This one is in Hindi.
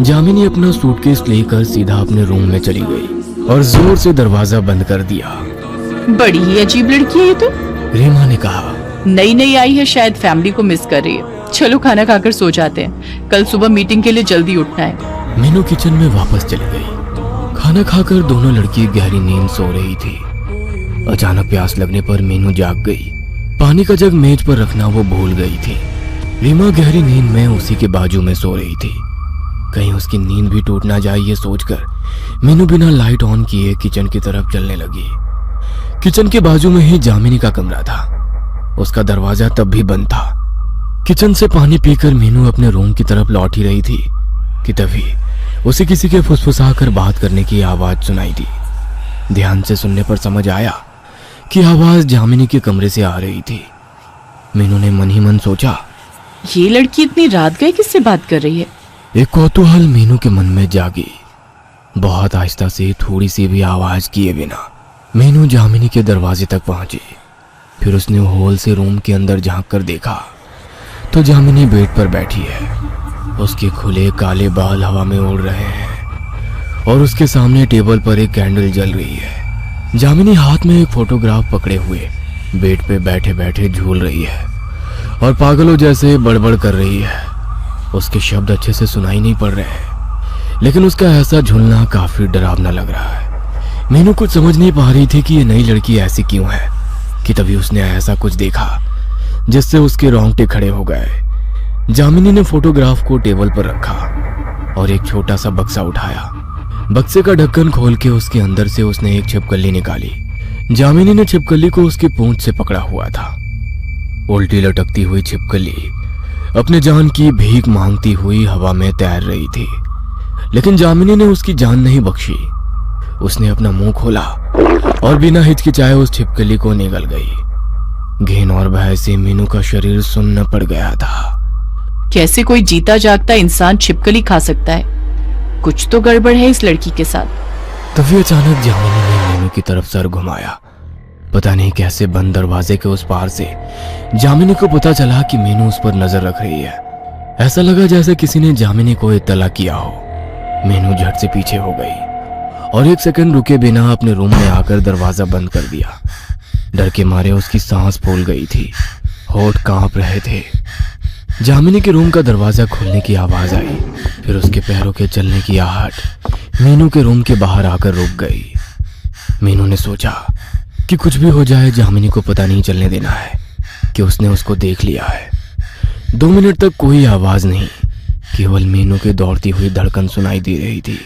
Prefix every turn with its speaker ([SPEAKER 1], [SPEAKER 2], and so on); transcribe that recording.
[SPEAKER 1] जामिनी अपना सूटकेस लेकर सीधा अपने रूम में चली गई और जोर से दरवाजा बंद कर दिया।
[SPEAKER 2] बड़ी ही अजीब लड़की है ये तो।
[SPEAKER 1] रीमा ने कहा,
[SPEAKER 2] नई नई आई है, शायद फैमिली को मिस कर रही है। चलो खाना खाकर सो जाते हैं, कल सुबह मीटिंग के लिए जल्दी उठना है।
[SPEAKER 1] मीनू किचन में वापस चली गई। खाना खाकर दोनों लड़की गहरी नींद सो रही थी। अचानक प्यास लगने पर मीनू जाग गई। पानी का जग मेज पर रखना वो भूल गई थी। रीमा गहरी नींद में उसी के बाजू में सो रही थी। कहीं उसकी नींद भी टूट ना जाए ये सोचकर मीनू बिना लाइट ऑन किए किचन की तरफ चलने लगी। किचन के बाजू में ही जामिनी का कमरा था। उसका दरवाजा तब भी बंद था। किचन से पानी पीकर मीनू अपने रूम की तरफ लौट ही रही थी कि तभी उसे किसी के फुसफुसाकर बात करने की आवाज सुनाई दी। ध्यान से सुनने पर समझ आया कि आवाज जामिनी के कमरे से आ रही थी। मीनू ने मन ही मन सोचा,
[SPEAKER 2] ये लड़की इतनी रात गए किससे बात कर रही है?
[SPEAKER 1] एक कौतूहल मीनू के मन में जागी। बहुत आहिस्ता से थोड़ी सी भी आवाज किए बिना मीनू जामिनी के दरवाजे तक पहुंची। फिर उसने होल से रूम के अंदर झांक कर देखा तो जामिनी बेड पर बैठी है। उसके खुले काले बाल हवा में उड़ रहे हैं और उसके सामने टेबल पर एक कैंडल जल रही है। जामिनी हाथ में एक फोटोग्राफ पकड़े हुए बेड पे बैठे बैठे झूल रही है और पागलों जैसे बड़बड़ कर रही है। उसके शब्द अच्छे से सुनाई नहीं पड़ रहे हैं, लेकिन उसका ऐसा झूलना काफी डरावना लग रहा है। मीनू कुछ समझ नहीं पा रही थी कि ये नई लड़की ऐसी क्यों है कि तभी उसने ऐसा कुछ देखा जिससे उसके रोंगटे खड़े हो गए। जामिनी ने फोटोग्राफ को टेबल पर रखा और एक छोटा सा बक्सा उठाया। बक्से का ढक्कन खोल के उसके अंदर से उसने एक छिपकली निकाली। जामिनी ने छिपकली को उसकी पूंछ से पकड़ा हुआ था। उल्टी लटकती हुई छिपकली अपने जान की भीख मांगती हुई हवा में तैर रही थी, लेकिन जामिनी ने उसकी जान नहीं बख्शी। उसने अपना मुंह खोला और बिना हिचकिचाए उस छिपकली को निगल गई। घिन और भय से मीनू का शरीर सुन्न पड़ गया था।
[SPEAKER 2] कैसे कोई जीता जागता इंसान छिपकली खा सकता है? कुछ तो गड़बड़ है इस लड़की के साथ।
[SPEAKER 1] तभी अचानक जामिनी ने मीनू की तरफ सर घुमाया। पता नहीं कैसे बंद दरवाजे के उस पार से जामिनी को पता चला कि मीनू उस पर नजर रख रही है। ऐसा लगा जैसे किसी ने जामिनी को इत्तला किया हो। मीनू झट से पीछे हो गई और एक सेकंड रुके बिना अपने रूम में आकर दरवाजा बंद कर दिया। डर के मारे उसकी सांस फूल गई थी, होठ कांप रहे थे। जामिनी के रूम का दरवाजा खुलने की आवाज आई, फिर उसके पैरों के चलने की आहट मीनू के रूम के बाहर आकर रुक गई। मीनू ने सोचा कि कुछ भी हो जाए जामिनी को पता नहीं चलने देना है कि उसने उसको देख लिया है। 2 मिनट तक कोई आवाज नहीं, केवल मीनू की दौड़ती हुई धड़कन सुनाई दे रही थी।